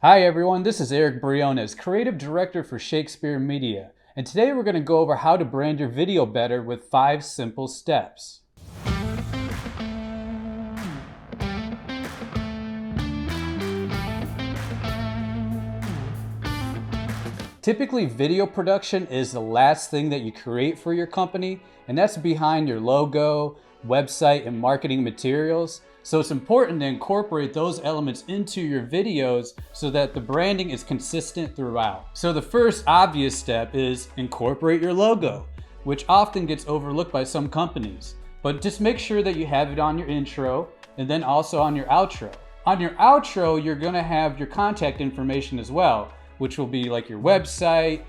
Hi everyone, this is Brionez, Creative Director for Shakespeare Media, and today we're going to go over how to brand your video better with 5 simple steps. Typically, video production is the last thing that you create for your company, and that's behind your logo, website, and marketing materials. So it's important to incorporate those elements into your videos so that the branding is consistent throughout. So the first obvious step is incorporate your logo, which often gets overlooked by some companies. But just make sure that you have it on your intro and then also on your outro. On your outro, you're gonna have your contact information as well, which will be like your website,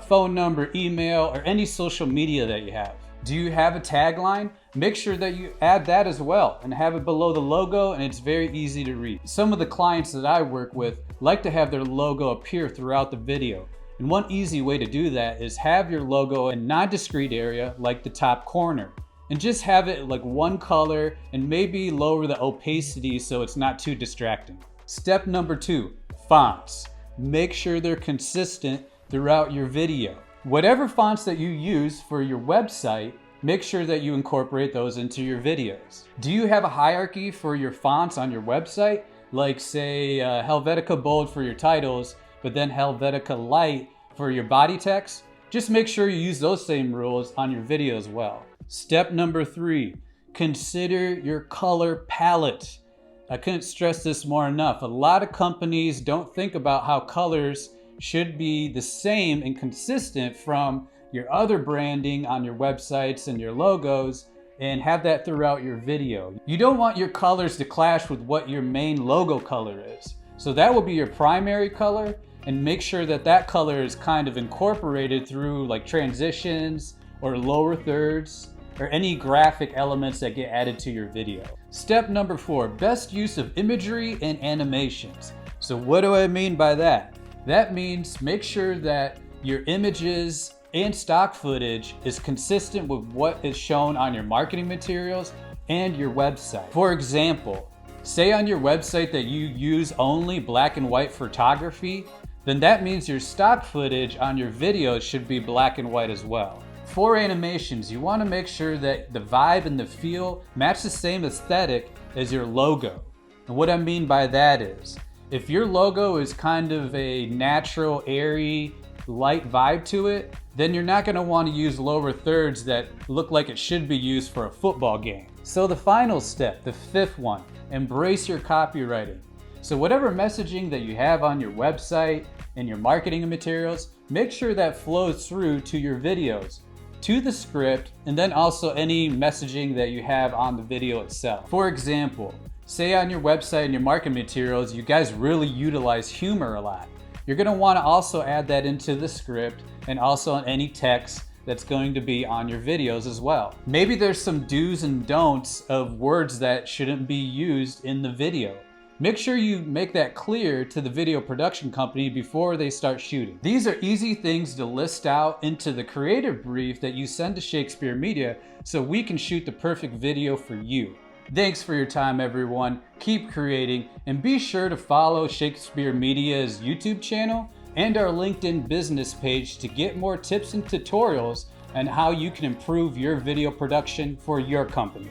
phone number, email, or any social media that you have. Do you have a tagline? Make sure that you add that as well and have it below the logo, and it's very easy to read. Some of the clients that I work with like to have their logo appear throughout the video. And one easy way to do that is have your logo in a non-discrete area like the top corner. And just have it like one color and maybe lower the opacity so it's not too distracting. Step number 2, fonts. Make sure they're consistent throughout your video. Whatever fonts that you use for your website, make sure that you incorporate those into your videos. Do you have a hierarchy for your fonts on your website? Like say Helvetica Bold for your titles, but then Helvetica Light for your body text? Just make sure you use those same rules on your video as well. Step number 3, consider your color palette. I couldn't stress this more enough. A lot of companies don't think about how colors should be the same and consistent from your other branding on your websites and your logos, and have that throughout your video. You don't want your colors to clash with what your main logo color is. So that will be your primary color, and make sure that that color is kind of incorporated through like transitions or lower thirds or any graphic elements that get added to your video. Step number 4, best use of imagery and animations. So what do I mean by that? That means make sure that your images and stock footage is consistent with what is shown on your marketing materials and your website. For example, say on your website that you use only black and white photography, then that means your stock footage on your videos should be black and white as well. For animations, you want to make sure that the vibe and the feel match the same aesthetic as your logo. And what I mean by that is, if your logo is kind of a natural, airy, light vibe to it, then you're not going to want to use lower thirds that look like it should be used for a football game. So the final step, the 5th one, embrace your copywriting. So whatever messaging that you have on your website and your marketing materials, make sure that flows through to your videos, to the script, and then also any messaging that you have on the video itself. For example, say on your website and your marketing materials, you guys really utilize humor a lot. You're going to want to also add that into the script and also on any text that's going to be on your videos as well. Maybe there's some do's and don'ts of words that shouldn't be used in the video. Make sure you make that clear to the video production company before they start shooting. These are easy things to list out into the creative brief that you send to Shakespeare Media so we can shoot the perfect video for you. Thanks for your time, everyone. Keep creating, and be sure to follow Shakespeare Media's YouTube channel and our LinkedIn business page to get more tips and tutorials on how you can improve your video production for your company.